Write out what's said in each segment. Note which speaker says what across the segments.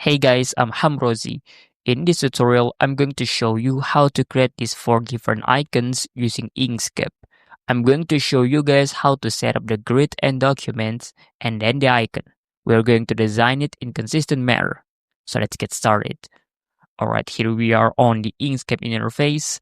Speaker 1: Hey guys, I'm Hamrozi. In this tutorial, I'm going to show you how to create these 4 different icons using Inkscape. I'm going to show you guys how to set up the grid and documents and then the icon. We're going to design it in consistent manner. So let's get started. Alright, here we are on the Inkscape interface.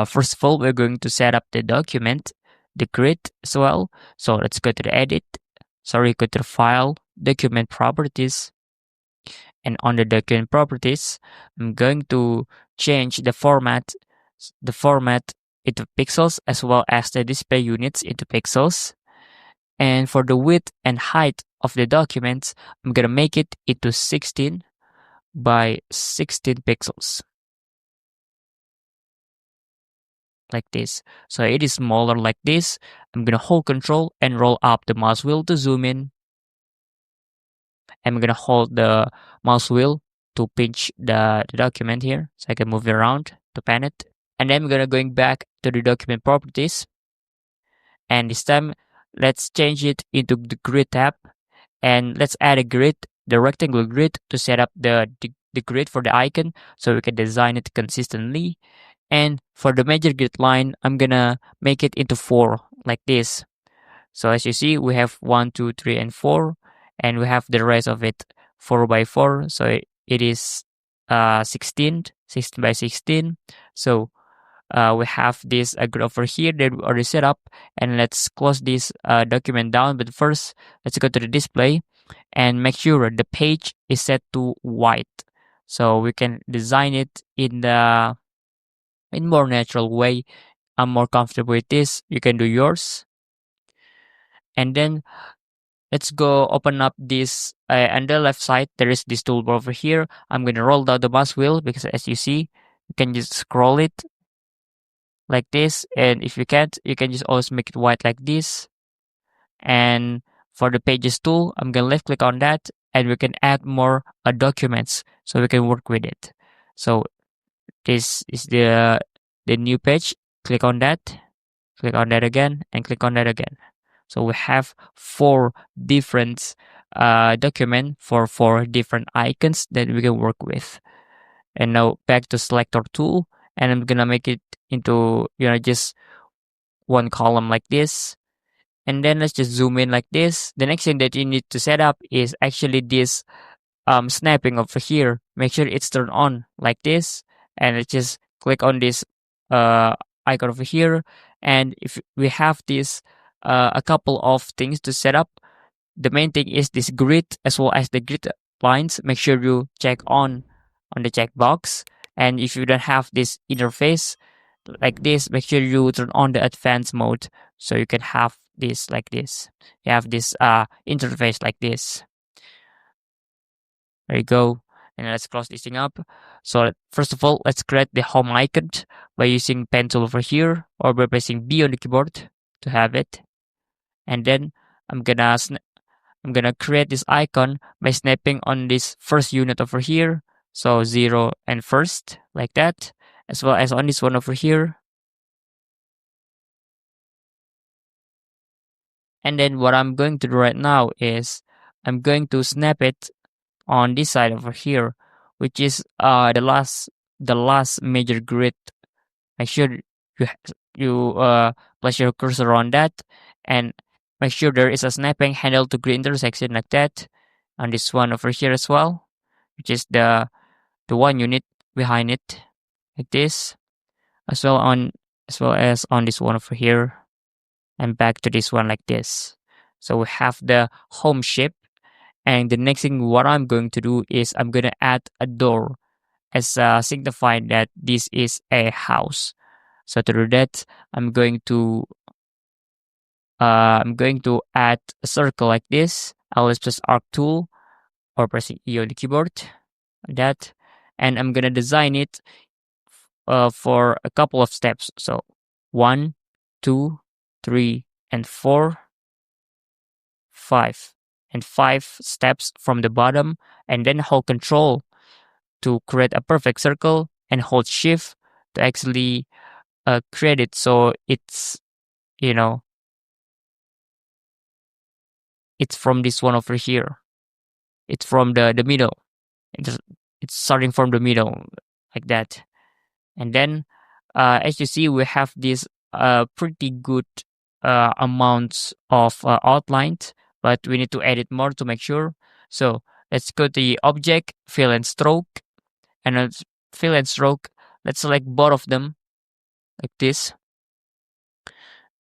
Speaker 1: First of all, we're going to set up the document, the grid as well. So let's go to the go to the file, document properties. And on the document properties, I'm going to change the format into pixels as well as the display units into pixels. And for the width and height of the documents, I'm gonna make it into 16 by 16 pixels. Like this. So it is smaller like this. I'm gonna hold Control and roll up the mouse wheel to zoom in. I'm gonna hold the mouse wheel to pinch the document here so I can move it around to pan it. And then we're going back to the document properties. And this time, let's change it into the grid tab. And let's add a grid, the rectangle grid, to set up the grid for the icon so we can design it consistently. And for the major grid line, I'm gonna make it into 4 like this. So as you see, we have 1, 2, 3, and 4. And we have the rest of it 4 by 4. So it is 16 by 16. So we have this grid over here that we already set up, and let's close this document down. But first, let's go to the display and make sure the page is set to white, so we can design it in more natural way. I'm more comfortable with this. You can do yours. And then let's go open up this. On the left side, there is this toolbar over here. I'm going to roll down the mouse wheel because as you see, you can just scroll it like this. And if you can't, you can just always make it white like this. And for the pages tool, I'm going to left click on that and we can add more documents so we can work with it. So this is the new page. Click on that again, and click on that again. So we have 4 different documents for 4 different icons that we can work with. And now back to selector tool, and I'm gonna make it into just one column like this. And then let's just zoom in like this. The next thing that you need to set up is actually this snapping over here. Make sure it's turned on like this, and let's just click on this icon over here. And if we have this a couple of things to set up, the main thing is this grid as well as the grid lines. Make sure you check on the checkbox. And if you don't have this interface like this, make sure you turn on the advanced mode so you can have this like this. You have this interface like this. There you go. And let's close this thing up. So first of all, let's create the home icon by using pen tool over here or by pressing B on the keyboard to have it. And then I'm gonna create this icon by snapping on this first unit over here. So 0 and first like that, as well as on this one over here. And then what I'm going to do right now is I'm going to snap it on this side over here, which is the last major grid. Make sure you place your cursor on that and make sure there is a snapping handle to grid intersection like that on this one over here as well, which is the one unit behind it like this, as well as on this one over here, and back to this one like this. So we have the home shape. And the next thing what I'm going to do is I'm going to add a door as signifying that this is a house. So to do that, I'm going to add a circle like this. I'll just press arc tool or pressing E on the keyboard like that, and I'm gonna design it for a couple of steps. So 1, 2, 3, and 4, 5. And 5 steps from the bottom, and then hold Control to create a perfect circle and hold Shift to actually create it so it's it's from this one over here. It's from the middle. it's starting from the middle like that. And then as you see, we have this pretty good amounts of outlines, but we need to edit more to make sure. So let's go to the object, fill and stroke, and let's fill and stroke. Let's select both of them like this,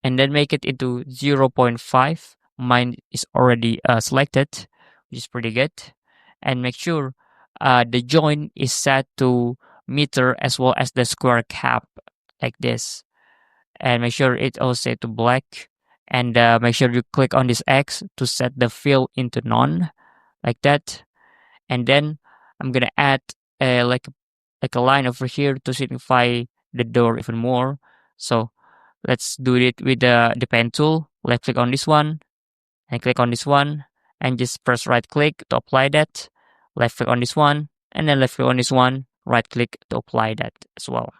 Speaker 1: and then make it into 0.5. Mine is already selected, which is pretty good. And make sure the join is set to meter as well as the square cap like this. And make sure it also set to black. And make sure you click on this X to set the fill into none like that. And then I'm gonna add like a line over here to signify the door even more. So let's do it with the pen tool. Left click on this one and click on this one and just press right click to apply that. Left click on this one and then left click on this one, right click to apply that as well.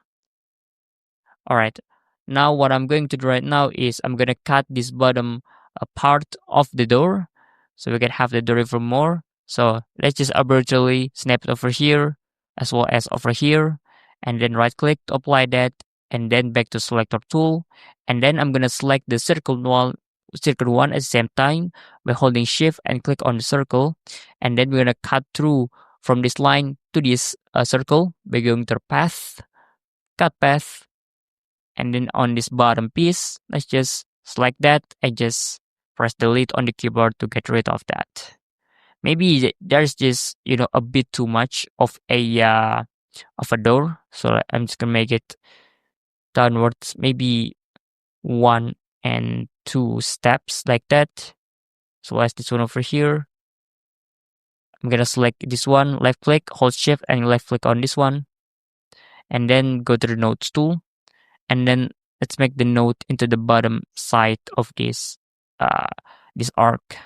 Speaker 1: All right. Now what I'm going to do right now is I'm going to cut this bottom part of the door so we can have the door even more. So let's just arbitrarily snap it over here as well as over here, and then right click to apply that, and then back to selector tool, and then I'm going to select the circle one at the same time by holding shift and click on the circle, and then we're going to cut through from this line to this circle by going to the path, cut path, and then on this bottom piece, let's just select that and just press delete on the keyboard to get rid of that. Maybe there's just a bit too much of a door, so I'm just gonna make it downwards, maybe 1 and 2 steps like that. So as this one over here, I'm gonna select this one, left click, hold shift and left click on this one, and then go to the nodes tool, and then let's make the node into the bottom side of this arc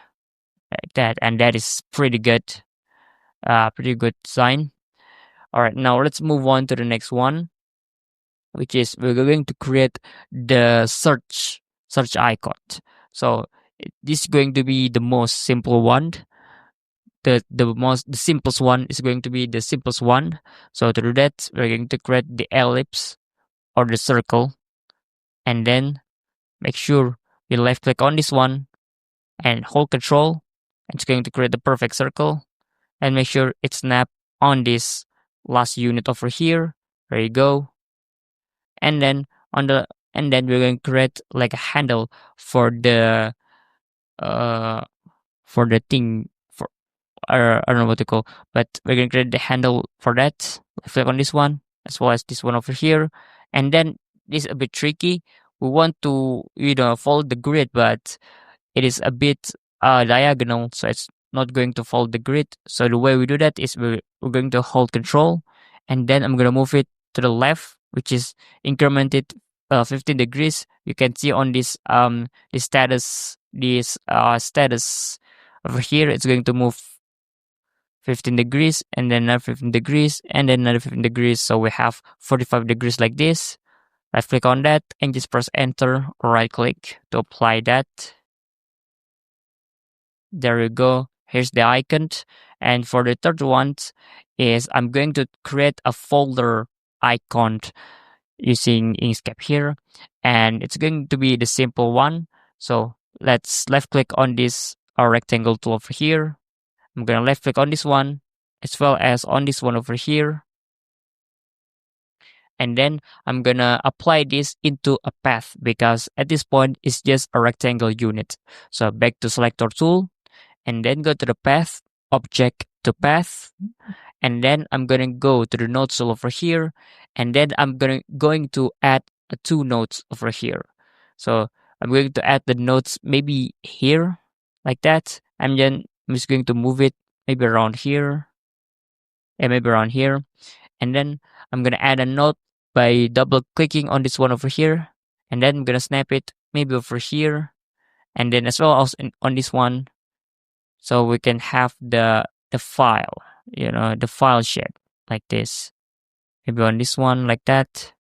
Speaker 1: like that, and that is pretty good design. All right, now let's move on to the next one, which is we're going to create the search icon. So this is going to be the most simple one. The simplest one is going to be the simplest one. So to do that, we're going to create the ellipse or the circle, and then make sure you left click on this one and hold control. It's going to create the perfect circle, and make sure it's snap on this last unit over here. There you go. And then we're going to create like a handle for the thing for I don't know what to call, but we're going to create the handle for that. Click on this one as well as this one over here, and then this is a bit tricky. We want to follow the grid, but it is a bit diagonal, so it's not going to follow the grid. So the way we do that is we're going to hold control, and then I'm going to move it to the left, which is incremented 15 degrees. You can see on this status over here, it's going to move 15 degrees, and then another 15 degrees, and then another 15 degrees. So we have 45 degrees like this. Left click on that and just press enter or right click to apply that. There you go. Here's the icon. And for the third one is I'm going to create a folder icon using Inkscape here. And it's going to be the simple one. So let's left click on this rectangle tool over here. I'm going to left click on this one as well as on this one over here. And then I'm going to apply this into a path because at this point it's just a rectangle unit. So back to selector tool, and then go to the path, object to path, and then I'm going to go to the nodes tool over here, and then I'm going to add 2 nodes over here. So I'm going to add the nodes maybe here like that, and then I'm just going to move it maybe around here and maybe around here, and then I'm going to add a node by double clicking on this one over here, and then I'm going to snap it maybe over here, and then as well as on this one, so we can have the file, the file shape like this. Maybe on this one like that.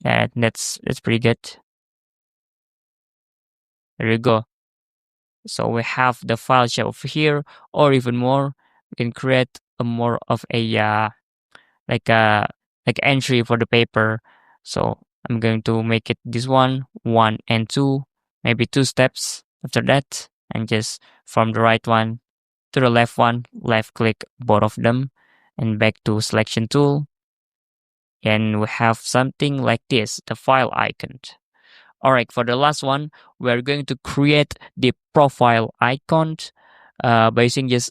Speaker 1: And that's pretty good. There you go. So we have the file shape over here, or even more. we can create a more of a like a like entry for the paper. So I'm going to make it this one and 2, maybe 2 steps after that, and just from the right one to the left one, left click both of them and back to selection tool, and we have something like this, the file icon. Alright, for the last one, we're going to create the profile icon by using just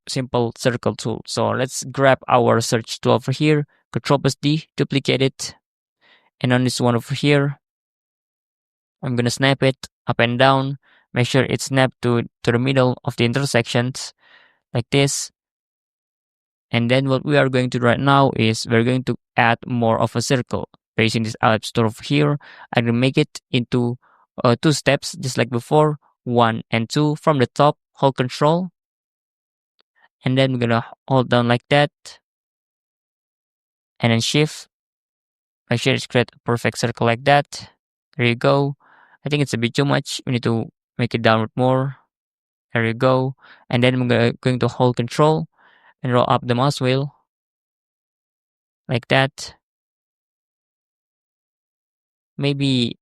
Speaker 1: simple circle tool. So let's grab our search tool over here, Control+D, duplicate it, and on this one over here, I'm gonna snap it up and down, make sure it's snapped to the middle of the intersections, like this. And then what we are going to do right now is we're going to add more of a circle. By using this ellipse tool over here, I can make it into 2 steps, just like before, 1 and 2. From the top, hold Control, and then we're gonna hold down like that, and then Shift. Make sure it's create a perfect circle like that. There you go. I think it's a bit too much. We need to make it downward more. There you go. And then we're going to hold Control and roll up the mouse wheel like that. Maybe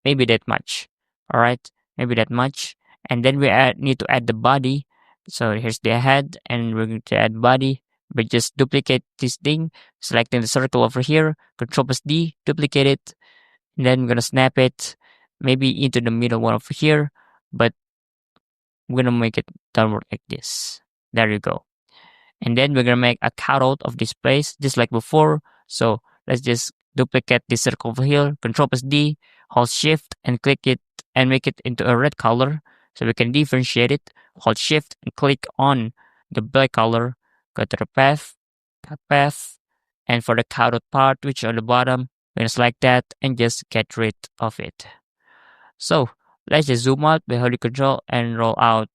Speaker 1: that much. All right, maybe that much. And then we need to add the body. So here's the head, and we're going to add body. But just duplicate this thing, selecting the circle over here, Control+D, duplicate it, and then we're gonna snap it maybe into the middle one over here, but we're gonna make it downward like this. There you go. And then we're gonna make a cutout of this place just like before. So let's just duplicate this circle over here, Control+D, hold Shift and click it and make it into a red color so we can differentiate it. Hold Shift and click on the black color, go to the path, cut path, and for the cutout part, which on the bottom, we're gonna select that and just get rid of it. So let's just zoom out by holding Control and roll out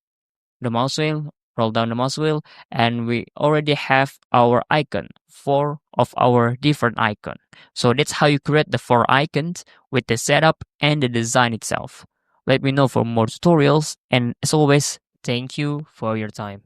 Speaker 1: the mouse wheel, roll down the mouse wheel, and we already have our icon, 4 of our different icon. So that's how you create the 4 icons with the setup and the design itself. Let me know for more tutorials, and as always, thank you for your time.